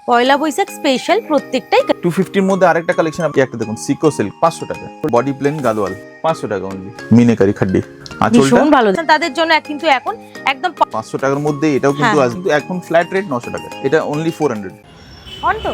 পয়লা Boishakh special প্রত্যেকটাই 250 এর মধ্যে আরেকটা কালেকশন আপনি একটা দেখুন সিকো সিল্ক 500 টাকা, বডি প্লেন গাদওয়াল 500 টাকা অনলি, মিনেকারি খাড্ডি আঁচলটা ভীষণ ভালো তাদের জন্য কিন্তু এখন একদম 500 টাকার মধ্যে এটাও কিন্তু हाँ। আছে, কিন্তু এখন ফ্ল্যাট রেট 900 টাকা, এটা অনলি 400। ऑन तो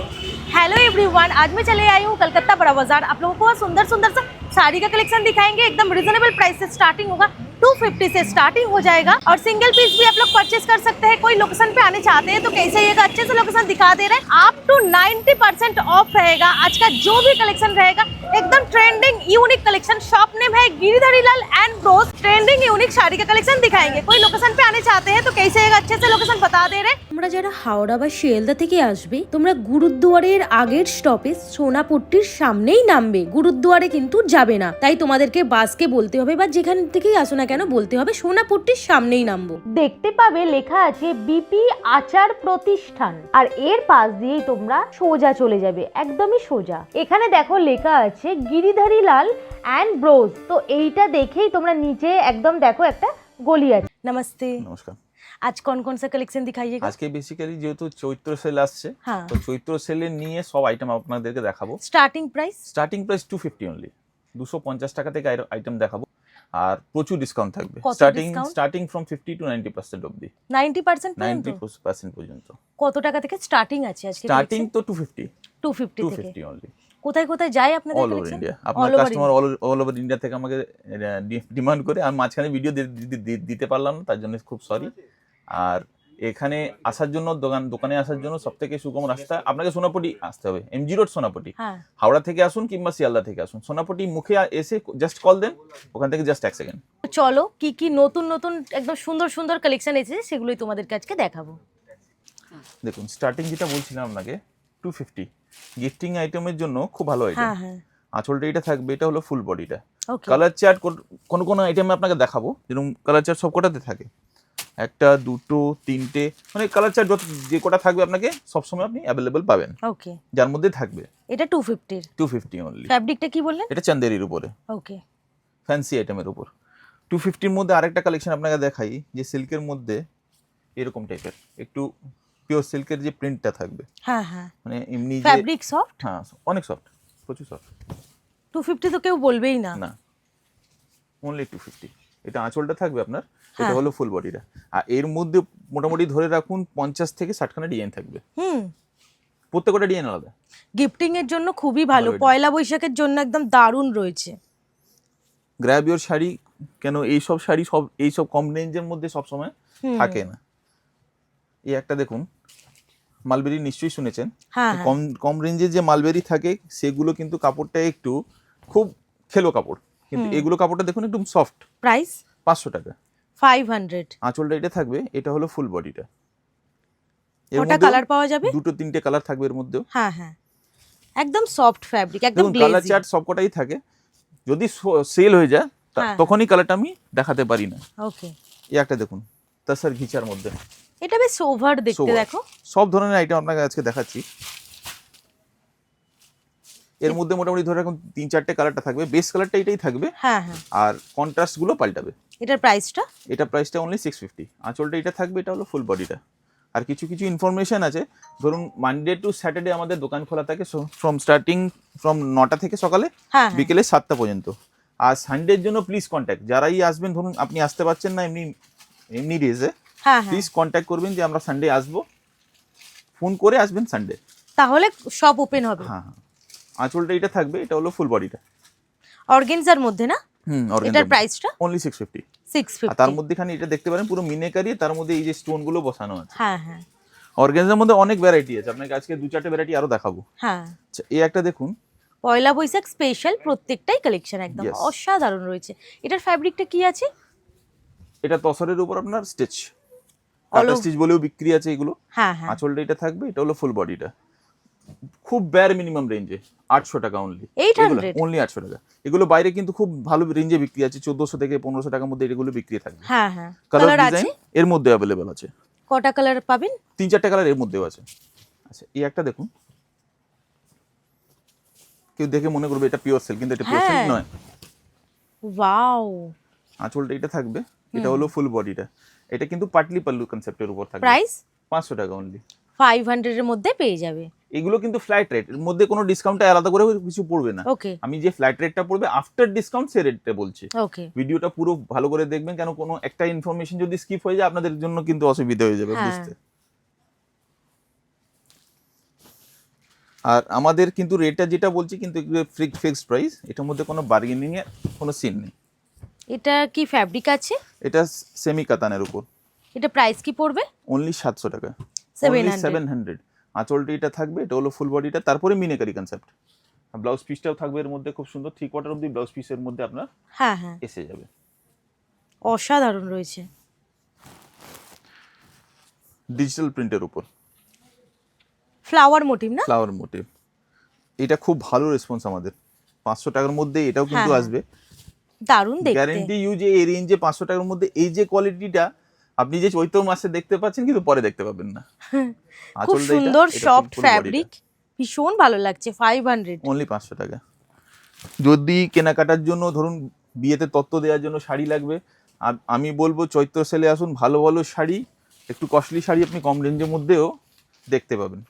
हेलो एवरीवन, आज मैं चले आई हूँ कलकत्ता बड़ा बाजार। आप लोगों को सुंदर सुंदर सा साड़ी का कलेक्शन दिखाएंगे। एकदम रिजनेबल प्राइस से स्टार्टिंग होगा, 250 से स्टार्टिंग हो जाएगा और सिंगल पीस भी आप लोग परचेस कर सकते हैं। कोई लोकेशन पे आने चाहते हैं तो कैसे आइएगा, अच्छे से लोकेशन दिखा दे रहे हैं। अप टू 90% ऑफ रहेगा। आज का जो भी कलेक्शन रहेगा एकदम trending unique collection. Shop name है Giridhari Lal and bros. Trending unique sari का कलेक्शन दिखाएंगे। कोई लोकेशन पे आने चाहते हैं तो कैसे आइएगा, अच्छे से लोकेशन बता दे रहे हैं। তোমরা যারা হাওড়া বা শিয়ালদা থেকে আসবে, তোমরা গুরুদ্বারের আগের স্টপেজ সোনাপট্টির সামনেই নামবে, গুরুদ্বারে কিন্তু যাবে না। তাই তোমাদেরকে বাসকে বলতে হবে বা যেখান থেকেই আসো না কেন বলতে হবে সোনাপট্টির সামনেই নামবো। দেখতে পাবে লেখা আছে বিপি আচার প্রতিষ্ঠান, আর এর পাশ দিয়েই তোমরা সোজা চলে যাবে, একদমই সোজা। এখানে দেখো লেখা আছে গিরিধারী লাল এন্ড ব্রোজ। তো এইটা দেখেই তোমরা নিচে একদম দেখো একটা গলি আছে। নমস্তে, নমস্কার। आज कौन कौन सा कलेक्शन दिखाइएगा? আজকে বেসিক্যালি যেহেতু চৈত্র সেল আসছে, হ্যাঁ। তো চৈত্র সেলে নিয়ে সব আইটেম আপনাদেরকে দেখাবো। Starting price starting price 250 only, 250 টাকা থেকে আইটেম দেখাবো, আর প্রচুর ডিসকাউন্ট থাকবে। কত discount? স্টার্টিং ফ্রম 50 to 90% অবধি, 90% পর্যন্ত। 90% পর্যন্ত। কত টাকা থেকে স্টার্টিং আছে আজকে? স্টার্টিং তো 250 250 থেকে। 250 অনলি, কোথায় কোথায় যায় আপনাদের অল ওভার কালেকশন? ইন্ডিয়া। আপনার কাস্টমার অল ওভার ইন্ডিয়া থেকে আমাকে ডিমান্ড করে, আমি মাঝখানে ভিডিও দিতে পারলাম না, তার জন্য খুব সরি। আর এখানে আসার জন্য দোকানে আসার জন্য সব থেকে সুগম রাস্তা, আপনাকে সোনাপট্টি আসতে হবে, এমজি রোড সোনাপট্টি। হ্যাঁ। হাওড়া থেকে আসুন কিংবা শিয়ালদা থেকে আসুন, সোনাপট্টি মুখে এসে জাস্ট কল দেন, ওখান থেকে জাস্ট 1 সেকেন্ড। চলো কি কি নতুন নতুন একদম সুন্দর সুন্দর কালেকশন এসেছে সেগুলোই তোমাদেরকে আজকে দেখাবো। দেখুন স্টার্টিং যেটা বলছিলাম আপনাকে 250 গিফটিং আইটেমের জন্য খুব ভালো আইটেম। হ্যাঁ হ্যাঁ, আঁচলটা এটা থাকবে, এটা হলো ফুল বডিটা। ওকে। কালার চার্ট কোন কোন আইটেমে আপনাকে দেখাবো, যেরকম কালার চার্ট সব কটাতে থাকে, একটা দুটো তিনটে, মানে কালার চার্ট যে কটা থাকবে আপনাকে সবসময় আপনি অ্যাভেলেবল পাবেন, ওকে। যার মধ্যে থাকবে এটা 250 250 অনলি। ফ্যাব্রিকটা কি বললেন? এটা চান্দেরির উপরে, ওকে। ফ্যান্সি আইটেমের উপর। 250 এর মধ্যে আরেকটা কালেকশন আপনাকে দেখাই, যে সিল্কের মধ্যে এরকম টাইপের একটু পিওর সিল্কের যে প্রিন্টটা থাকবে, হ্যাঁ হ্যাঁ, মানে এমনি যে ফ্যাব্রিক সফট। হ্যাঁ অনেক সফট, প্রচুর সফট। 250 তো কেউ বলবেই না। না, অনলি 250। এটা আঁচলটা থাকবে আপনার, এটা হলো ফুল বডিটা। আর এর মধ্যে মোটামুটি ধরে রাখুন 50 থেকে 60খানা ডিজাইন থাকবে, প্রত্যেকটা ডিজাইন আলাদা। গিফটিং এর জন্য খুবই ভালো, পয়লা বৈশাখের জন্য একদম দারুণ রয়েছে। গ্র্যাব ইওর শাড়ি, কেন এইসব শাড়ি সব এইসব কম রেঞ্জের মধ্যে সবসময় থাকে না। এই একটা দেখুন, মালবেরি নিশ্চয়ই শুনেছেন। হ্যাঁ, কম কম রেঞ্জের যে মালবেরি থাকে সেগুলো কিন্তু কাপড়টা একটু খুব খেলো কাপড়, কিন্তু এগুলো কাপড়টা দেখুন একদম সফট। প্রাইস 500 টাকা, 500। আঁচলটা এটা থাকবে, এটা হলো ফুল বডিটা। কটা কালার পাওয়া যাবে? দুটো তিনটে কালার থাকবে এর মধ্যেও। হ্যাঁ হ্যাঁ, একদম সফট ফ্যাব্রিক, একদম দেখুন কালার গ্লেজি। চার্ট সবকটাই থাকে, যদি সেল হয়ে যায় তখনই কালারটা আমি দেখাতে পারি না। ওকে। এই একটা দেখুন তাসার ঘিচার মধ্যে, এটা বেশ সোভার দেখতে, সোভার। দেখো সব ধরনের আইটেম আপনাকে আজকে দেখাচ্ছি। এর মধ্যে মোটামুটি ধরে রাখুন 3-4টে কালারটা থাকবে, বেস কালারটা এটাই থাকবে, হ্যাঁ হ্যাঁ। আর কন্ট্রাস্ট গুলো পাল্টাবে। এটার প্রাইসটা? এটা প্রাইসটা অনলি 650। আঁচলটা এটা থাকবে, এটা হলো ফুল বডিটা। আর কিছু কিছু ইনফরমেশন আছে, ধরুন মানডে টু স্যাটারডে আমাদের দোকান খোলা থাকে, ফ্রম 9টা থেকে সকালে হ্যাঁ বিকেলে 7টা পর্যন্ত। আর সানডের জন্য প্লিজ কন্ট্যাক্ট, যারাই আসবেন, ধরুন আপনি আসতে পারছেন না এমনি ডেজে, হ্যাঁ, প্লিজ কন্ট্যাক্ট করবেন যে আমরা সানডে আসবো, ফোন করে আসবেন সানডে, তাহলে সব ওপেন হবে। হ্যাঁ হ্যাঁ। আঁচলটা এটা থাকবে, এটা হলো ফুল বডিটা। অর্গানজার মধ্যে না? এটার প্রাইসটা অনলি 650। 650। আর তার মধ্যেখানে এটা দেখতে পারেন পুরো মিনেকারি, তার মধ্যে এই যে স্টোন গুলো বসানো আছে। হ্যাঁ হ্যাঁ। অর্গানজার মধ্যে অনেক ভ্যারাইটি আছে, আপনাকে আজকে 2-4টে ভ্যারাইটি আরো দেখাবো। হ্যাঁ, আচ্ছা এই একটা দেখুন, পয়লা বৈশাখ স্পেশাল প্রত্যেকটাই কালেকশন একদম Yes. অসাধারণ রয়েছে। এটার ফ্যাব্রিকটা কি আছে? এটা তসরের উপর আপনার স্টিচ, কাটা স্টিচ বলেও বিক্রি আছে এগুলো। হ্যাঁ হ্যাঁ। আঁচলটা এটা থাকবে, এটা হলো ফুল বডিটা। খুব বেয়ার মিনিমাম রেঞ্জে 800 টাকা অনলি, 800 অনলি 800 টাকা। এগুলো বাইরে কিন্তু খুব ভালো রেঞ্জে বিক্রি আছে, 1400 থেকে 1500 টাকার মধ্যে এগুলো বিক্রি থাকবে। হ্যাঁ হ্যাঁ। কালার কালার আছে? ডিজাইন এর মধ্যে অ্যাভেলেবেল আছে। কটা কালার পাবেন? 3-4টে কালার এর মধ্যেও আছে। আচ্ছা এই একটা দেখুন, কেউ দেখে মনে করবে এটা পিওর সিল্ক, কিন্তু এটা পিওর সিল্ক নয়। ওয়াও। আঁচলটা এটা থাকবে, এটা হলো ফুল বডিটা। এটা কিন্তু পাটলি পাল্লু কনসেপ্টের উপর থাকবে। প্রাইস? 500 টাকা অনলি। 500 এর মধ্যে পেয়ে যাবে। এগুলো কিন্তু ফ্ল্যাট রেট, এর মধ্যে কোনো ডিসকাউন্ট আলাদা করে কিছু পড়বে না। ওকে আমি যে ফ্ল্যাট রেটটা পড়বে আফটার ডিসকাউন্ট সে রেটটা বলছি। ওকে ভিডিওটা পুরো ভালো করে দেখবেন, কেন কোনো একটা ইনফরমেশন যদি স্কিপ হয়ে যায় আপনাদের জন্য কিন্তু অসুবিধা হয়ে যাবে হ্যাঁ। বুঝতে। আর আমাদের কিন্তু রেটটা যেটা বলছি কিন্তু ফিক্সড প্রাইস, এটার মধ্যে কোনো বার্গেনিং এর কোনো সিন নেই। এটা কি ফ্যাব্রিক আছে? এটা সেমি কাতানের উপর। এটা প্রাইস কি পড়বে? অনলি 700 টাকা, 700 700। আঁচলটা এটা থাকবে, এটা হলো ফুল বডিটা, তারপরে মিনেকারি কনসেপ্ট। ব্লাউজ পিসটাও থাকবে এর মধ্যে খুব সুন্দর, 3/4 অবধি ব্লাউজ পিসের মধ্যে আপনার হ্যাঁ হ্যাঁ এসে যাবে। অসাধারণ রয়েছে। ডিজিটাল প্রিন্টের উপর ফ্লাওয়ার মোটিভ না? ফ্লাওয়ার মোটিভ, এটা খুব ভালো রেসপন্স আমাদের। 500 টাকার মধ্যে এটাও কিন্তু হ্যাঁ, আসবে, দারুণ দেখতে। Guarantee use. এই রেঞ্জে 500 টাকার মধ্যে এই যে কোয়ালিটিটা আপনি যে চৈত্র মাসে দেখতে পাচ্ছেন কিন্তু পরে দেখতে পাবেন না। খুব আঁচলটা সুন্দর এটা সফট full ফ্যাব্রিক, ভীষণ ভালো লাগছে। 500 অনলি 500 টাকা। যদি কেনাকাটার জন্য ধরুন বিয়েতে তত্ত্ব দেওয়ার জন্য শাড়ি লাগবে, আর আমি বলবো চৈত্র সেলে আসুন, ভালো ভালো শাড়ি, একটু কস্টলি শাড়ি আপনি কম রেঞ্জের মধ্যেও দেখতে পাবেন।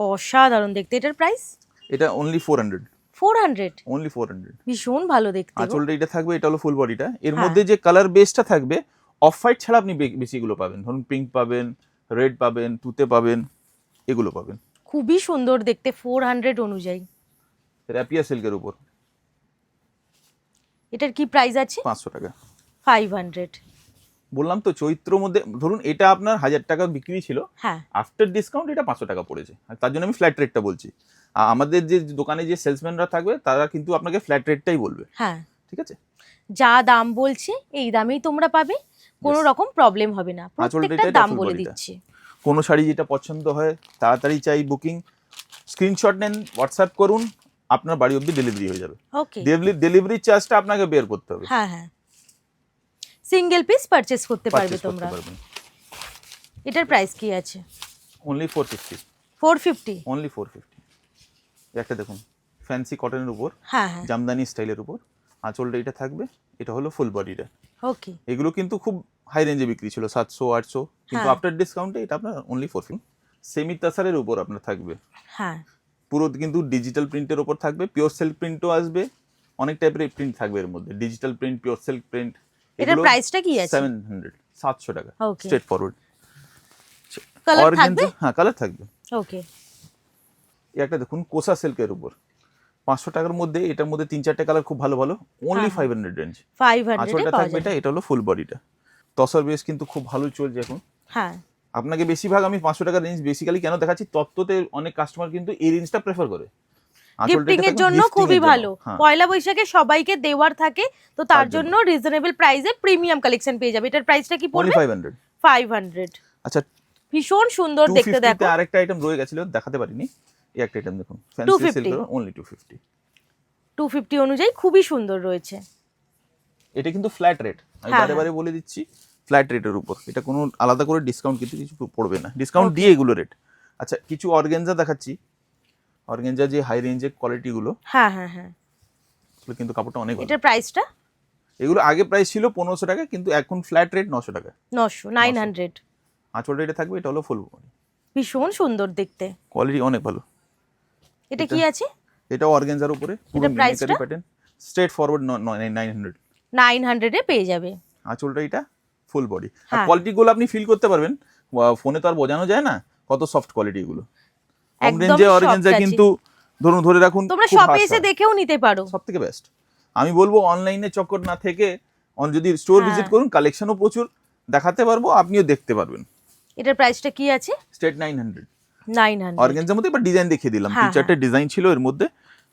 অসাধারণ দেখতে। এটার প্রাইস? এটা অনলি 400, 400। অনলি 400। ভীষণ ভালো দেখতে গো। আঁচলটা এটা থাকবে, এটা হলো ফুল বডিটা। এর হ্যাঁ। মধ্যে যে কালার বেসটা থাকবে অফ হোয়াইট ছাড়া আপনি বেশিগুলো পাবেন, ধরুন পিঙ্ক পাবেন, রেড পাবেন, তুতে পাবেন, এগুলো পাবেন। খুবই সুন্দর দেখতে 400 অনুযায়ী। র্যাপিয়া সিল্কের উপর এটার কি প্রাইস আছে? 500 টাকা। 500। বললাম তো চৈত্র মধ্যে ধরুন এটা আপনার 1000 টাকা বিক্রি ছিল, হ্যাঁ আফটার ডিসকাউন্ট এটা 500 টাকা পড়েছে, আর তার জন্য আমি ফ্ল্যাট রেটটা বলছি। আর আমাদের যে দোকানে যে সেলসম্যানরা থাকবে তারা কিন্তু আপনাকে ফ্ল্যাট রেটটাই বলবে, হ্যাঁ, ঠিক আছে? যা দাম বলছে এই দামেই তোমরা পাবে, কোনো Yes. রকম প্রবলেম হবে না। আঁচলটা প্রত্যেকটা এটা দাম full বলে body টা। দিচ্ছি। কোনো শাড়ি যেটা পছন্দ হয় তাড়াতাড়ি চাই বুকিং, স্ক্রিনশট নেন, হোয়াটসঅ্যাপ করুন, আপনার বাড়ি অবধি ডেলিভারি হয়ে যাবে। ওকে ডেলিভারি চার্জটা আপনাকে বের করতে হবে, হ্যাঁ হ্যাঁ, সিঙ্গেল পিস পারচেজ করতে পারবে পারচেজ করতে তোমরা। পারবেন। এটার প্রাইস কি আছে? অনলি 450, 450। অনলি 450। একটা দেখুন ফ্যান্সি কটনের উপর হ্যাঁ হ্যাঁ জামদানি স্টাইলের উপর, আঁচলটা এটা থাকবে, এটা হলো ফুল বডিটা। ওকে এগুলো কিন্তু খুব হাই রেঞ্জে বিক্রি ছিল 700 800, কিন্তু হ্যাঁ। আফটার ডিসকাউন্টে এটা আপনার অনলি 450। সেমি তাসারের উপর আপনার থাকবে, হ্যাঁ পুরো কিন্তু ডিজিটাল প্রিন্টের উপর থাকবে, পিওর সিল্ক প্রিন্টও আসবে, অনেক টাইপের প্রিন্ট থাকবে এর মধ্যে, digital print, pure silk print. এটার প্রাইসটা কি আছে? 700 টাকা Okay. Straight forward. কালার থাকবে? হ্যাঁ কালার থাকবে। ওকে এই একটা দেখুন কোসা সিল্কের উপর 500 টাকার মধ্যে, এটার মধ্যে 3-4টে কালার খুব ভালো ভালো, অনলি হ্যাঁ। 500 রেঞ্জ। 500 এ আঁচলটা পাওয়া থাকবে যাবে। এটা হলো ফুল বডিটা। তসর বেস কিন্তু খুব ভালো চলছে এখন। হ্যাঁ আপনাকে বেশিরভাগ আমি 500 টাকার রেঞ্জ বেসিক্যালি কেন দেখাচ্ছি, তত্ত্বতে অনেক কাস্টমার কিন্তু এই রেঞ্জটা প্রেফার করে। গিফটিং এর জন্য খুবই ভালো। পয়লা বৈশাখে সবাইকে দেওয়ার থাকে, তো তার জন্য রিজনেবল প্রাইসে প্রিমিয়াম কালেকশন পেয়ে যাবে। এটার প্রাইসটা কি অনলি পড়বে? 500। 500। আচ্ছা ভীষণ সুন্দর দেখতে 250 দেখো। তে আরেকটা আইটেম রয়ে গেছিল দেখাতে পারিনি, এই একটা আইটেম দেখুন ফ্যান্সি 250 সিল্কের অনলি 250। 250 অনুযায়ী খুবই সুন্দর রয়েছে। এটা কিন্তু ফ্ল্যাট রেট, আমি হ্যাঁ, বারে বারে বলে দিচ্ছি, ফ্ল্যাট রেটের উপর, এটা কোনো আলাদা করে ডিসকাউন্ট কিন্তু কিছু পড়বে না, ডিসকাউন্ট দিয়ে এগুলো রেট। আচ্ছা কিছু অর্গানজা দেখাচ্ছি, অর্গানজা যে হাই রেঞ্জের কোয়ালিটিগুলো, হ্যাঁ হ্যাঁ হ্যাঁ, এগুলো কিন্তু কাপড়টা অনেক ভালো। এটার প্রাইসটা? এগুলো আগে প্রাইস ছিল 1500 টাকা, কিন্তু এখন ফ্ল্যাট রেট 900 টাকা। 900। আঁচলটা এটা থাকবে, এটা হলো ফুল বডি, ভীষণ সুন্দর দেখতে। কোয়ালিটি অনেক ভালো। এটা কি আছে? এটাও অর্গানজার উপরে, পুরো এটা price মিলিটারি টা? Pattern, straight forward 900। 900 এ পেয়ে যাবে। আঁচলটা এটা ফুল বডি, আর হ্যাঁ। কোয়ালিটিগুলো আপনি ফিল করতে পারবেন, ফোনে তো আর বোঝানো যায় না কত সফট কোয়ালিটি এগুলো। কম একদম রেঞ্জে soft অর্গানজা আছে। কিন্তু ধরে রাখুন তোমরা শপে এসে দেখেও নিতে পারো। সব থেকে বেস্ট। আমি বলবো অনলাইনে চক্কর না থেকে যদি স্টোর হ্যাঁ। ভিজিট করুন, কালেকশনও প্রচুর দেখাতে পারবো, আপনিও দেখতে পারবেন। এটার প্রাইসটা কি আছে? স্ট্রেট 900। 900। অর্গানজার মধ্যে এবার ডিজাইন দেখিয়ে দিলাম, হ্যাঁ, 3-4টে ডিজাইন ছিল এর মধ্যে,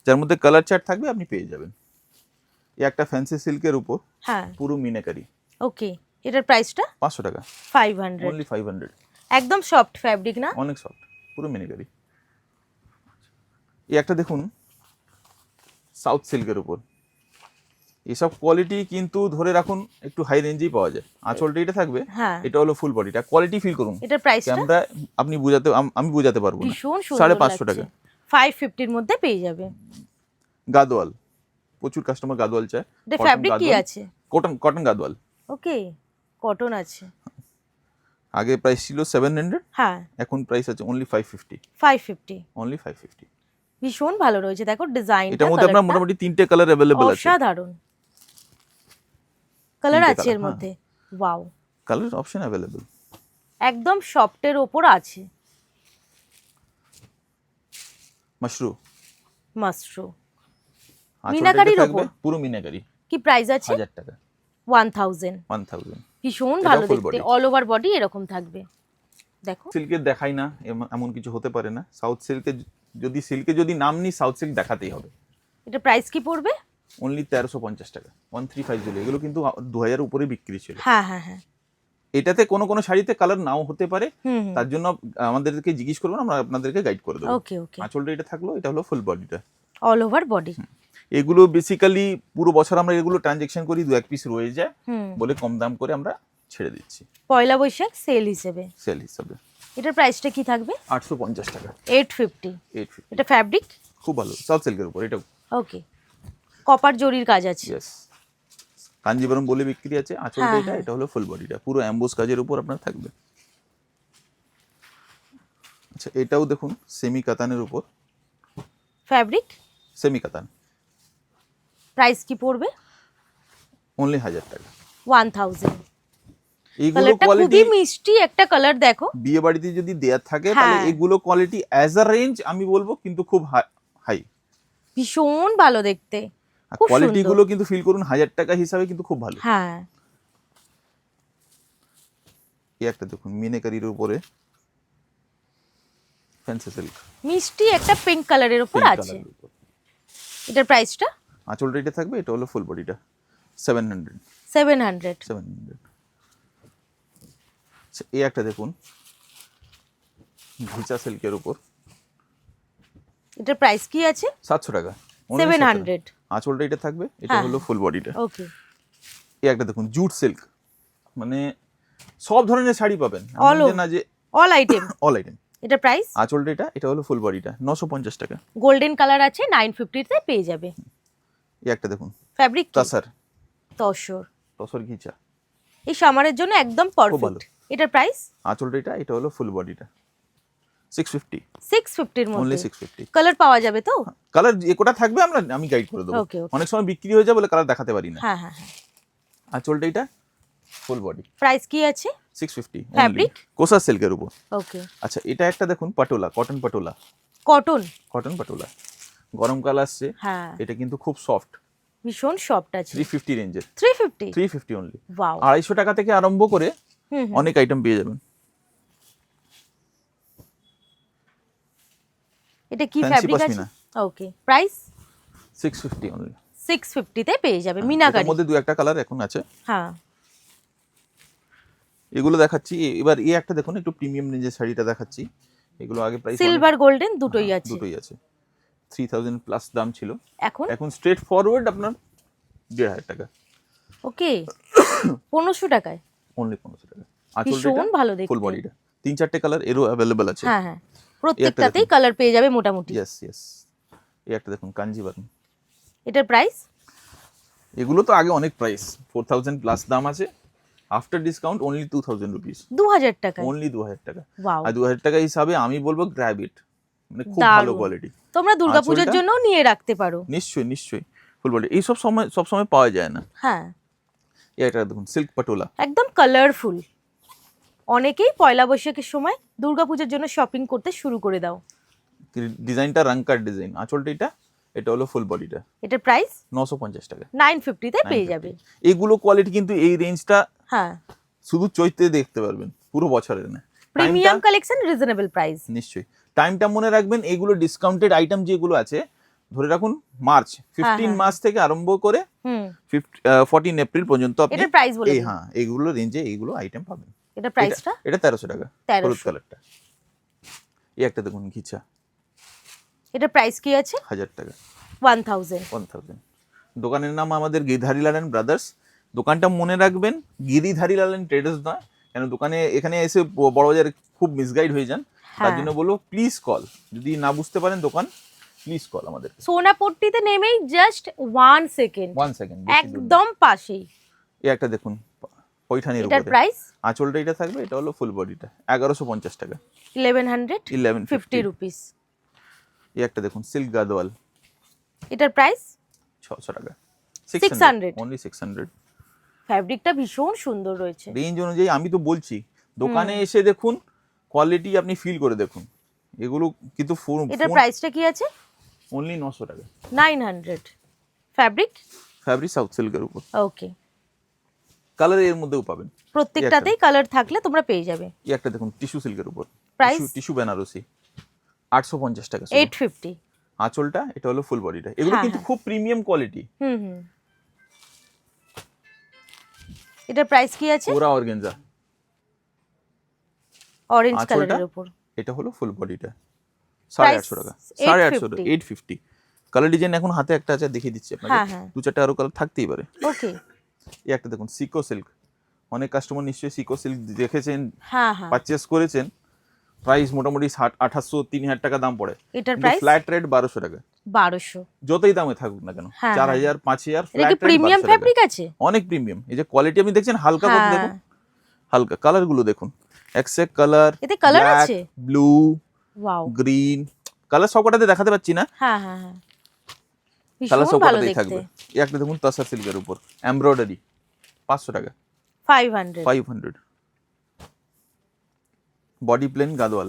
যার মধ্যে কালার চার্ট থাকবে, আপনি পেয়ে যাবেন। এই একটা ফ্যান্সি সিল্কের উপর হ্যাঁ পুরো মিনাকারি, ওকে। এটার প্রাইসটা? 500 টাকা, 500। অনলি 500। একদম সফট ফ্যাব্রিক না? অনেক সফট, পুরো মিনাকারি। এই একটা দেখুন সাউথ সিল্কের উপর, এসব কোয়ালিটি কিন্তু ধরে রাখুন একটু হাই রেঞ্জেই পাওয়া যায়। আঁচলটা এটা থাকবে, হ্যাঁ। এটা হলো ফুল বডিটা, কোয়ালিটি ফিল করুন। এটার প্রাইসটা? ক্যামেরা আপনি আমি বোঝাতে পারবো না। ভীষণ সুন্দর 550 টাকা। 550 এর মধ্যে পেয়ে যাবে। গাদোয়াল, প্রচুর কাস্টমার গাদোয়াল চায়। এটা ফ্যাব্রিক কি আছে? কটন গাদোয়াল। ওকে, কটন আছে। আগে প্রাইস ছিল 700, হ্যাঁ এখন প্রাইস আছে অনলি 550, 550 অনলি 550। ভীষণ ভালো রয়েছে, দেখো ডিজাইন। এটার মধ্যে আপনার মোটামুটি 3টে কালার अवेलेबल আছে। অসাধারণ কালার তিনটে আছে colour, এর মধ্যে, ওয়াও, কালার অপশন अवेलेबल। একদম সফটের ওপর আছে, মাশরু মাশরু মিনাকারির ওপর, পুরো মিনাকারি। কি প্রাইস আছে? 1000 টাকা, 1000। 1000। ভীষণ এটা ভালো full দেখতে, body। অল ওভার বডি এরকম থাকবে, দেখো সিল্কের দেখাই না, এমন কিছু হতে পারে না। সাউথ সিল্কে যদি নাম নি, সাউথ সিল্ক দেখাতেই হবে। এটা প্রাইস কি পড়বে? অনলি 1350 টাকা, 135 ছিল। এগুলো কিন্তু 2000 উপরে বিক্রি ছিল। হ্যাঁ হ্যাঁ হ্যাঁ, এটাতে কোনো শাড়িতে কালার নাও হতে পারে, হুম তার জন্য আমাদেরকে জিজ্ঞেস করবেন, আমরা আপনাদেরকে গাইড করে দেবো। ওকে ওকে, আঁচলটা এটা থাকলো, এটা হলো ফুল বডিটা। All over body. এগুলো বেসিক্যালি পুরো বছর আমরা এগুলো ট্রানজেকশন করি, 2-1 পিস রয়ে যায় বলে কম দাম করে আমরা ছেড়ে দিচ্ছি পয়লা বৈশাখ সেল হিসেবে। সেল হিসাবে। এটার প্রাইসটা কি থাকবে? 850 টাকা, 850। 850। এটা ফ্যাব্রিক খুব ভালো, সাউথ সিল্কের উপর এটা। ওকে, কপার জরির কাজ আছে। ইয়েস, কাঞ্জিবরম বলে বিক্রি আছে। আঁচলটা হ্যাঁ, এটা, হ্যাঁ। এটা হলো ফুল বডিটা, পুরো অ্যাম্বোস কাজের উপর আপনার থাকবে। আচ্ছা, এটাও দেখুন সেমি কাতানের উপর, ফ্যাব্রিক সেমি কাতান। প্রাইস কি পড়বে? অনলি 1000 টাকা, 1000। এইগুলো কালারটা কোয়ালিটি খুবই মিষ্টি একটা কালার, দেখো। বিয়ে বাড়িতে যদি দেয়া থাকে তাহলে হ্যাঁ। এগুলো কোয়ালিটি অ্যাজ আ রেঞ্জ আমি বলবো কিন্তু খুব হাই। ভীষণ ভালো দেখতে, খুব কোয়ালিটি সুন্দর। গুলো কিন্তু ফিল করুন 1000 টাকা হিসাবে কিন্তু খুব ভালো। হ্যাঁ, এই একটা দেখুন মিনেকারির উপরে ফ্যান্সি সিল্ক, মিষ্টি একটা পিঙ্ক কালারের উপর আছে। এটার প্রাইসটা? আঁচলটা এটা থাকবে, এটা হলো ফুল বডিটা 700। 700। আচ্ছা, এই একটা দেখুন ঘিচা সিল্কের উপর, এটার প্রাইস কি আছে? 700 টাকা, 700। আঁচলটা এটা থাকবে, এটা হ্যাঁ, হলো ফুল বডিটা। ওকে, এই একটা দেখুন জুট সিল্ক, মানে সব ধরনের শাড়ি পাবেন, All এমন যে না যে অল আইটেম। All item. এটার প্রাইস? আঁচলটা এটা, এটা হলো ফুল বডিটা 950 টাকা। গোল্ডেন কালার আছে, 950 তে পেয়ে যাবে। এই একটা দেখুন ফ্যাব্রিক তাসার, তসর ঘিচা, এই সামারের জন্য একদম ভালো। পারফেক্ট। এটার প্রাইস? আঁচলটা এটা, এটা হলো ফুল বডিটা 650, 650 এর অনলি মধ্যে 650। কালার পাওয়া যাবে তো? কালার যে কোটা থাকবে আমি গাইড করে দেবো। Okay, okay. অনেক সময় বিক্রি হয়ে যায় বলে কালার দেখাতে পারি না। হ্যাঁ হ্যাঁ হ্যাঁ। আঁচলটা এটা ফুল বডি, প্রাইস কি আছে? 650। Fabric? কোসা সিল্কের উপর। ওকে, আচ্ছা, এটা একটা দেখুন পাটোলা, কটন পাটোলা, কটন পাটোলা গরমকাল আসছে। হ্যাঁ, এটা কিন্তু খুব সফট, ভীষণ সফট আছে। 350 রেঞ্জের, 350 অনলি। ওয়াও। 250 টাকা থেকে আরম্ভ করে অনেক আইটেম পেয়ে যাবেন। এটা কি Fancy ফ্যাব্রিক আছে? পশমিনা। ওকে, প্রাইস? 650 অনলি। 650 তে পেয়ে যাবে এটার মিনাকারি। মধ্যে দু একটা কালার এখন আছে, হ্যাঁ, এগুলো দেখাচ্ছি। এবার এই একটা দেখুন একটু প্রিমিয়াম রেঞ্জের শাড়িটা দেখাচ্ছি। এগুলো আগে প্রাইস সিলভার গোল্ডেন দুটোই আছে। দুটোই আছে, 3000 প্লাস দাম ছিল, এখন এখন স্ট্রেট ফরওয়ার্ড আপনার 1500 টাকা, ওকে 1500 টাকায়। অনলি 1500 টাকা। ভীষণ ভালো দেখতে। ফুল বডিটা 3-4টে কালার এরও अवेलेबल আছে। হ্যাঁ হ্যাঁ, প্রত্যেকটাতেই কালার পেয়ে যাবে মোটামুটি। ইয়েস। এই একটা দেখুন কাঞ্জিভারম, এটার প্রাইস? এগুলো তো আগে অনেক প্রাইস, 4000 প্লাস দাম আছে, আফটার ডিসকাউন্ট অনলি 2000 রুপিস, 2000 টাকায়। অনলি 2000 টাকা। ওয়াও, আর 2000 টাকা হিসাবে আমি বলবো গ্র্যাব ইট, মানে খুব ভালো কোয়ালিটি। তোমরা দুর্গাপূজার আঁচলটা- জন্য নিয়ে রাখতে পারো। নিশ্চয়ই ফুল বডি, এই সব সময় পাওয়া যায় না। হ্যাঁ, এই একটা দেখুন সিল্ক পাটোলা, একদম কালারফুল। অনেকেই পয়লা বৈশাখের সময় দুর্গাপূজার জন্য শপিং করতে শুরু করে দাও। ডিজাইনটা রাঙ্কার ডিজাইন, আঁচলটা এটা হলো ফুল বডিটা, এটার প্রাইস? 950 টাকা, 950 তে পেয়ে যাবে। এগুলো কোয়ালিটি কিন্তু এই রেঞ্জটা হ্যাঁ, শুধু চৈত্রে দেখতে পারবেন, পুরো বছরের না। Premium collection, reasonable price. নিশ্চয়ই টাইমটা মনে রাখবেন, এগুলো ডিসকাউন্টেড আইটেম যেগুলো আছে ধরে রাখুন মার্চ 15 মার্চ থেকে আরম্ভ করে 14 এপ্রিল পর্যন্ত আপনি এটার প্রাইস বলে দিন। হ্যাঁ এইগুলো রেঞ্জে এইগুলো আইটেম পাবেন। এটা প্রাইসটা? এটা 1300 টাকা, 1300 হলুদ কালারটা। এই একটা দেখুন ঘিচা, এটার প্রাইস কি আছে? 1000 টাকা, 1000। দোকানের নাম আমাদের গিরিধারীলাল এন্ড ব্রাদার্স। দোকানটা মনে রাখবেন গিরিধারীলাল এন্ড ট্রেডার্স নয়, কেন এখানে এসে বড় বাজারে খুব মিসগাইড হয়ে যান। তার জন্য বলবো প্লিজ কল, যদি না বুঝতে পারেন দোকান, প্লিজ কল আমাদের। সোনাপট্টিতে নেমেই জাস্ট 1 সেকেন্ড, 1 সেকেন্ড, একদম পাশেই। এই একটা দেখুন পৈঠানির এটার উপরে। প্রাইস আঁচলটা এটা থাকবে, এটা হলো ফুল বডিটা 1150 টাকা, 1150 রুপিস। এই একটা দেখুন সিল্ক গাদওয়াল, এটার প্রাইস 600 টাকা, 600 অনলি 600। ফ্যাব্রিকটা ভীষণ সুন্দর রয়েছে। রেঞ্জ অনুযায়ী আমি তো বলছি, দোকানে এসে দেখুন, কোয়ালিটি আপনি ফিল করে দেখুন, এগুলো কিন্তু এটার প্রাইসটা কি আছে? অনলি 900 টাকা। 900। ফ্যাব্রিক সাউথ সিল্কের উপর, ওকে। কালার এর মধ্যেও পাবেন, প্রত্যেকটাতেই কালার থাকলে তোমরা পেয়ে যাবে। এই একটা দেখুন টিস্যু সিল্কের উপর, প্রাইস টিস্যু বেনারসি 850 টাকা, 850। আঁচলটা এটা হলো ফুল বডিটা, এগুলো হ্যাঁ, কিন্তু হ্যাঁ। খুব প্রিমিয়াম কোয়ালিটি। হুম। এটার প্রাইস কি আছে? পুরা অর্গানজা, অরেঞ্জ আঁচলটা কালারের উপর। এটা হলো ফুল বডিটা, Price 850 টাকা, 850 850। কালার ডিজাইন এখন হাতে একটা আছে, দেখিয়ে দিচ্ছি আপনাকে, হ্যাঁ, হ্যাঁ। 2-4টা আরো কালার থাকতেই পারে। ওকে। এই একটা দেখুন সিকো সিল্ক, অনেক কাস্টমার নিশ্চয়ই সিকো সিল্ক দেখেছেন, হ্যাঁ। পারচেজ করেছেন। প্রাইস মোটামুটি 2800-3000 টাকা দাম পড়ে, এটার প্রাইস ফ্ল্যাট রেট 1200 টাকা, 1200। যতই দামে থাকুক না কেন, হ্যাঁ, 4000 5000 এটা ফ্ল্যাট কি রেট প্রিমিয়াম 1200 ফ্যাব্রিক টাকা, আছে? অনেক প্রিমিয়াম। এই যে কোয়ালিটি আপনি দেখছেন, হালকা কত হ্যাঁ। দেখুন, হালকা কালার গুলো দেখুন, এক্সেক কালার, এতে কালার আছে? Blue, wow. গ্রিন, কালার সবকটাতে দেখাতে পাচ্ছি না, হ্যাঁ। কালার ভীষণ ভালো সবকটাতেই দেখতে। থাকবে। এই একটা দেখুন তাসা সিল্কের উপর এমব্রয়ডারি, 500 টাকা, 500। বডি প্লেন গাদওয়াল,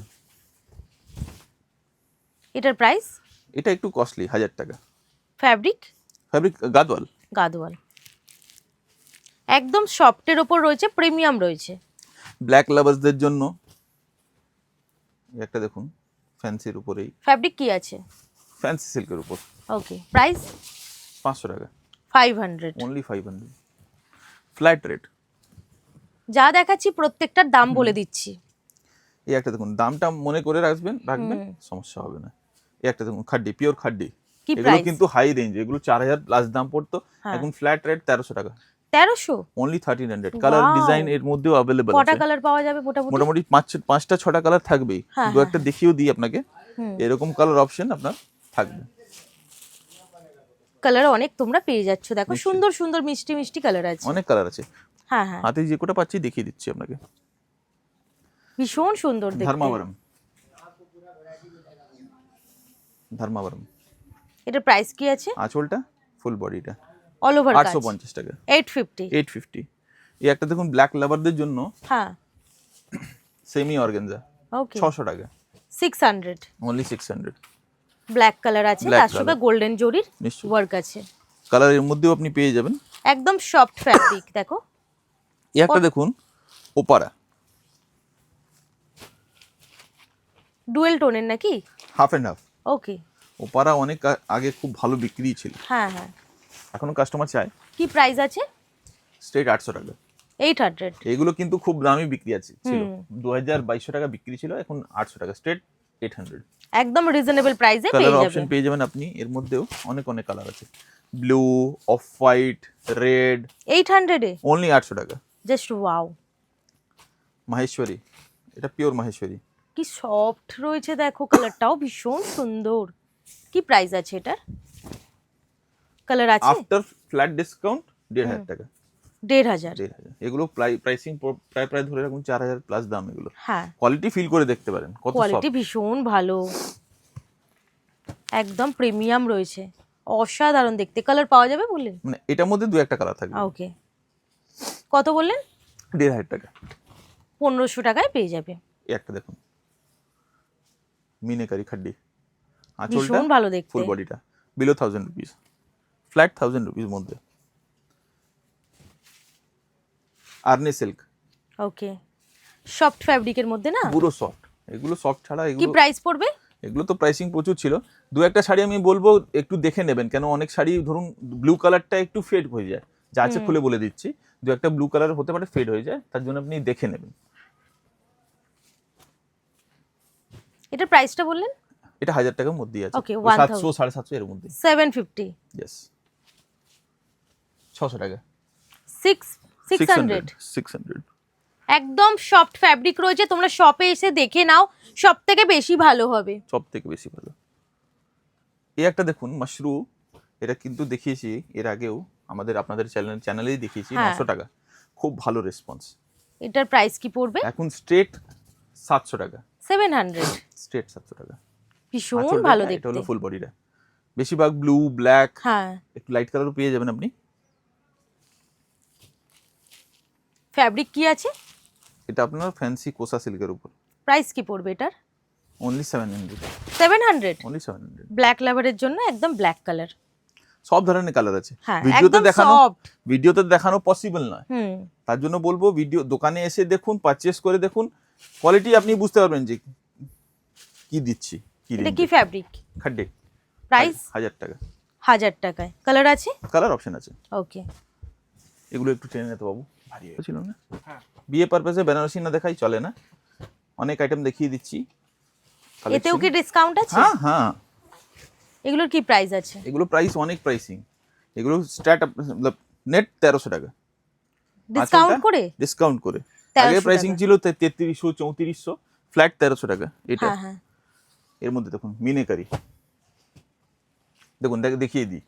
এটার প্রাইস? এটা একটু কস্টলি, 1000 টাকা। ফ্যাব্রিক গাদওয়াল, গাদওয়াল একদম সফটের উপর রয়েছে, প্রিমিয়াম রয়েছে। ব্ল্যাক লাভার্সদের জন্য এই একটা দেখুন ফ্যান্সির উপরেই, ফ্যাব্রিক কি আছে? ফ্যান্সি সিল্কের উপর, ওকে। প্রাইস 500 টাকা, 500। Only 500, flat rate. যা দেখাচ্ছি প্রত্যেকটার দাম বলে দিচ্ছি। এই একটা দেখুন, দামটা মনে করে রাখবেন, সমস্যা হবে না। এই একটা দেখুন খাড্ডি, পিওর খাড্ডি, কি এগুলো প্রাইস? কিন্তু হাই রেঞ্জ, এগুলো 4000 প্লাস দাম পড়তো, হ্যাঁ। এখন ফ্ল্যাট রেট 1300 টাকা, 1300। অনলি 1300। Colour Wow! ডিজাইন এর মধ্যেও अवेलेबल কটা আছে, কালার পাওয়া যাবে মোটামুটি? মোটামুটি 5টা 6টা কালার থাকবেই, হ্যাঁ, দু একটা দেখিয়েও দিই আপনাকে, এরকম কালার অপশন আপনার থাকবে। কালার অনেক তোমরা পেয়ে যাচ্ছ, দেখো সুন্দর সুন্দর মিষ্টি মিষ্টি কালার আছে। অনেক কালার আছে, হ্যাঁ। হাতে যে কোটা পাচ্ছি দেখিয়ে দিচ্ছি আপনাকে। ভীষণ সুন্দর দেখতে। ধর্মাবরম, এটার প্রাইস কি আছে? আঁচলটা ফুল বডিটা অল ওভার 850 টাকা, 850। এই একটা দেখুন ব্ল্যাক লাভারদের জন্য হ্যাঁ। সেমি অর্গানজা, ওকে। 600 টাকা, 600। অনলি 600। ব্ল্যাক কালার আছে, Black তার সঙ্গে color। গোল্ডেন জরির নিশ্চয়ই। ওয়ার্ক আছে। কালার এর মধ্যেও আপনি পেয়ে যাবেন। একদম সফট ফ্যাব্রিক দেখো। এই একটা দেখুন ওপারা, ডুয়েল টোনের নাকি? Half and half. ওকে। ওপারা অনেক আগে খুব ভালো বিক্রি ছিল, হ্যাঁ। এখনো কাস্টমার চায়। কি প্রাইস আছে? স্ট্রেট 800 টাকা। 800। এগুলো কিন্তু খুব দামি বিক্রি আছে, ছিল 2200 টাকা বিক্রি ছিল, এখন 800 টাকা, স্ট্রেট 800। একদম রিজনেবল প্রাইসে পেয়ে কালার যাবে। অপশন পেয়ে যাবেন আপনি, এর মধ্যেও অনেক কালার আছে, blue, off white, red, 800 A only 800 টাকা। Just wow. মাহেশ্বরী, এটা পিওর মাহেশ্বরী, কি সফট রয়েছে দেখো, কালারটাও ভীষণ সুন্দর। কি প্রাইস আছে এটার? কালার আছে? আফটার ফ্ল্যাট ডিসকাউন্ট 1500 টাকা। 1500। এগুলো প্রাইসিং প্রায় ধরে রাখুন 4000 প্লাস দাম এগুলো। হ্যাঁ। কোয়ালিটি ফিল করে দেখতে পারেন কত কোয়ালিটি সফট। ভীষণ ভালো, একদম প্রিমিয়াম রয়েছে, অসাধারণ দেখতে। কালার পাওয়া যাবে বললেন? মানে এটার মধ্যে দু একটা কালার থাকবে। ওকে। কত বললেন? 1500 টাকা। 1500 টাকায় পেয়ে যাবে। এই একটা দেখুন মিনেকারি খাড্ডি, আঁচলটা ভীষণ ভালো দেখতে। ফুল বডিটা বিলো 1000 রুপিস, ফ্ল্যাট 1000 রুপিস মধ্যে। আর্নি সিল্ক, ওকে। সফট ফ্যাব্রিকের মধ্যে না? পুরো সফট। এগুলো সফট ছাড়া কি এগুলো প্রাইস পড়বে? এগুলো তো প্রাইসিং প্রচুর ছিল। দু একটা শাড়ি আমি বলবো একটু দেখে নেবেন, কেন অনেক শাড়ি ধরুন ব্লু কালারটা একটু ফেড হয়ে যায়, যা আছে খুলে বলে দিচ্ছি, দু একটা ব্লু কালার হতে পারে ফেড হয়ে যায়, তার জন্য আপনি দেখে নেবেন। এটার প্রাইসটা বললেন? এটা 1000 টাকার মধ্যেই আছে, Okay, 700 750 এর মধ্যে। 750। ইয়েস, 600 টাকা, 600। 600। একদম সফট ফ্যাব্রিক রয়েছে, তোমরা শপে এসে দেখে নাও, সব থেকে বেশি ভালো হবে। সব থেকে বেশি ভালো। এই একটা দেখুন মাশরু, এটা কিন্তু দেখিয়েছি এর আগেও আপনাদের চ্যানেলেই দেখিয়েছি, হ্যাঁ। 900 টাকা। খুব ভালো রেসপন্স। এটার প্রাইস কি পড়বে? এখন স্ট্রেট 700 টাকা, 700। স্ট্রেট 700 টাকা। ভীষণ আঁচলটা ভালো এটা দেখতে। হলো ফুল বডিটা, বেশিরভাগ ব্লু ব্ল্যাক, হ্যাঁ, একটু লাইট কালারও পেয়ে যাবেন আপনি। ফ্যাব্রিক কি আছে? এটা আপনার ফ্যান্সি কোসা সিল্কের উপর। প্রাইস কি পড়বে এটার? অনলি 700, 700। অনলি 700। ব্ল্যাক লাভারের জন্য একদম ব্ল্যাক কালার। সব ধরনের কালার আছে, হ্যাঁ, ভিডিওতে একদম দেখানো, সফট। ভিডিওতে দেখানো পসিবল নয়। হুম, তার জন্য বলবো ভিডিও দোকানে এসে দেখুন, পারচেস করে দেখুন, কোয়ালিটি আপনি বুঝতে পারবেন যে কি দিচ্ছি, কি এটা কি ফ্যাব্রিক? খাড্ডে। প্রাইস 1000 টাকা। 1000 টাকায়। কালার আছে? কালার অপশন আছে। ওকে। এগুলো একটু টেনে নিতে বাবু, ভারী ছিল না। বিয়ে পারপাসে বেনারসি না দেখাই চলে না, অনেক আইটেম দেখিয়ে দিচ্ছি। এতেও কি ডিসকাউন্ট আছে? হ্যাঁ হ্যাঁ, এগুলোর কি প্রাইস আছে? এগুলো প্রাইস অনেক প্রাইসিং, এগুলো স্টার্ট নেট 1300 টাকা ডিসকাউন্ট করে? ডিসকাউন্ট করে। 1300 আগে প্রাইসিং টাকা। ছিল 3300 3400, ফ্ল্যাট 1300 টাকা এটা। হ্যাঁ হ্যাঁ। এর মধ্যে দেখুন মিনেকারি, দেখুন দেখিয়ে দিই,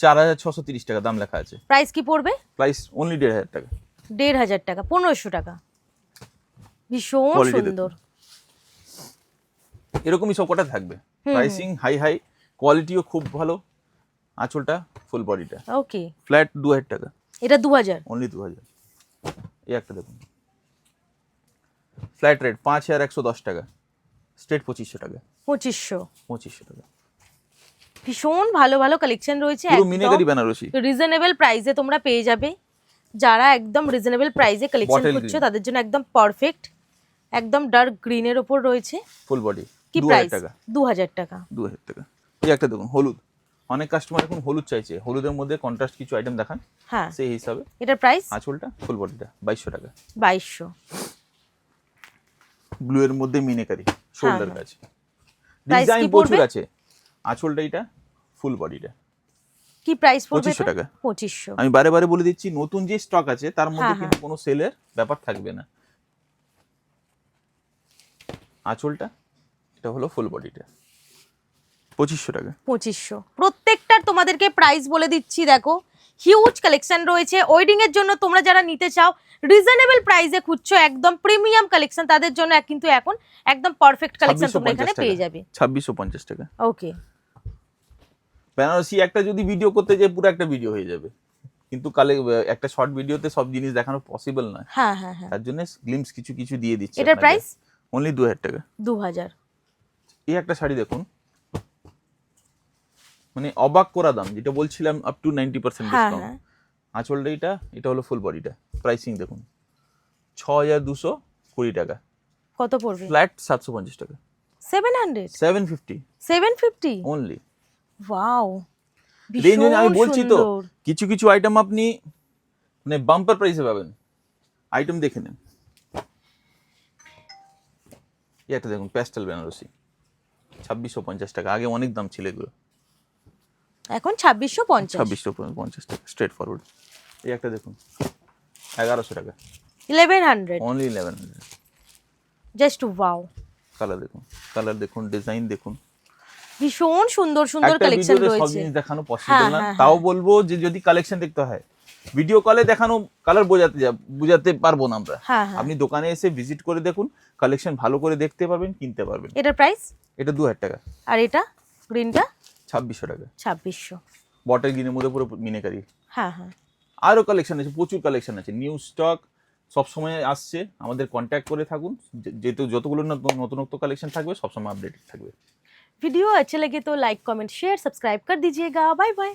4630 টাকা দাম লেখা আছে। প্রাইস কি পড়বে? প্রাইস অনলি 1500 টাকা। 1500 টাকা, 1500 টাকা। ভীষণ Quality দেখুন। সুন্দর। এরকমই সব কটা থাকবে, প্রাইসিং হাই হাই, কোয়ালিটিও খুব ভালো। আঁচলটা ফুল বডিটা ওকে। ফ্ল্যাট 2000 টাকা, এটা 2000। অনলি 2000। এই একটা দেখুন, ফ্ল্যাট রেট 5110 টাকা, স্ট্রেট 2500 টাকা। 2500 টাকা। ভীষণ ভালো ভালো কালেকশন রয়েছে, পুরো মিনেকারি বেনারসি, রিজনেবল প্রাইসে তোমরা পেয়ে যাবে। যারা একদম রিজনেবল প্রাইসে কালেকশন Bottle করছো green। তাদের জন্য একদম পারফেক্ট। একদম ডার্ক গ্রিনের উপর রয়েছে। ফুল বডি কি 2000 প্রাইস? টাকা। 2000 টাকা। 2000 টাকা। এই একটা দেখুন হলুদ, অনেক কাস্টমার এখন হলুদ চাইছে, হলুদের মধ্যে কন্ট্রাস্ট কিছু আইটেম দেখান হ্যাঁ, সেই হিসাবে। এটার প্রাইস আঁচলটা ফুল বডিটা 2200 টাকা। 2200। ব্লু এর মধ্যে মিনেকারি, শোল্ডার হ্যাঁ। কাজ, Price ডিজাইন কি প্রচুর পড়বে? আছে। আঁচলটা এটা ফুল বডিটা কি প্রাইস পড়বে? 2500 টাকা। 2500। আমি বারে বারে বলে দিচ্ছি, নতুন যে স্টক আছে তার মধ্যে হ্যাঁ, কিন্তু কোনো সেলের ব্যাপার থাকবে না। আঁচলটা এটা হলো ফুল বডিটা 2500 টাকা। 2500। প্রত্যেকটার তোমাদেরকে প্রাইস বলে দিচ্ছি, দেখো হিউজ কালেকশন রয়েছে। ওয়েডিং এর জন্য তোমরা যারা নিতে চাও, রিজনেবল প্রাইসে খুঁজছো, একদম প্রিমিয়াম কালেকশন, তাদের জন্য কিন্তু এখন একদম পারফেক্ট কালেকশন তোমরা এখানে পেয়ে যাবে। 2650 টাকা। ওকে। বেনারসি একটা যদি ভিডিও করতে যাই পুরো একটা ভিডিও হয়ে যাবে, কিন্তু কালে একটা শর্ট ভিডিওতে সব জিনিস দেখানো পসিবল নয়। হ্যাঁ হ্যাঁ হ্যাঁ। তার জন্য গ্লিমস কিছু কিছু দিয়ে দিচ্ছি। এটার প্রাইস অনলি 2000 টাকা। 2000। এই একটা শাড়ি দেখুন, মানে অবাক করা দাম, যেটা বলছিলাম আপ টু 90% হ্যাঁ ডিসকাউন্ট। হ্যাঁ। আঁচলটা এটা হলো ফুল বডিটা, প্রাইসিং দেখুন 6220 টাকা, কত পড়বে? ফ্ল্যাট 750 টাকা। 700। 750 750। অনলি। ওয়াও, রেঞ্জ আমি ভীষণ বলছি তো, সুন্দর। কিছু কিছু আইটেম আপনি মানে বাম্পার প্রাইসে পাবেন, আইটেম দেখে নেন। এই একটা দেখুন প্যাস্টেল বেনারসি 2650 টাকা, আগে অনেক দাম ছিল এগুলো, এখন 2650। 2650 টাকা স্ট্রেট ফরওয়ার্ড। এই একটা দেখুন 1100 টাকা, 1100। অনলি 1100। জাস্ট ওয়াও, কালার দেখুন, ডিজাইন দেখুন। ভীষণ সুন্দর সুন্দর একটা কালেকশন ভিডিওতে সব রয়েছে। জিনিস দেখানো পসিবল না, হ্যাঁ, তাও বলবো যে যদি কালেকশন দেখতে হয়, ভিডিও কলে দেখানো কালার বোঝাতে পারবো না আমরা। হ্যাঁ হ্যাঁ। আপনি দোকানে এসে ভিজিট করে দেখুন, কালেকশন ভালো করে দেখতে পারবেন, কিনতে পারবেন। এটার প্রাইস? এটা 2000 টাকা। আর এটা গ্রিনটা? 2600 টাকা। 2600। বটল গ্রিনের মধ্যে পুরো মিনেকারি। হ্যাঁ হ্যাঁ। আরো কালেকশন আছে, প্রচুর কালেকশন আছে, নিউ স্টক সবসময় আসছে, আমাদের কন্ট্যাক্ট করে থাকুন, যেহেতু যতগুলো নতুনত্ব কালেকশন থাকবে সবসময় আপডেটেড থাকবে। वीडियो अच्छे लगे तो लाइक कमेंट शेयर सब्सक्राइब कर दीजिएगा। Bye bye.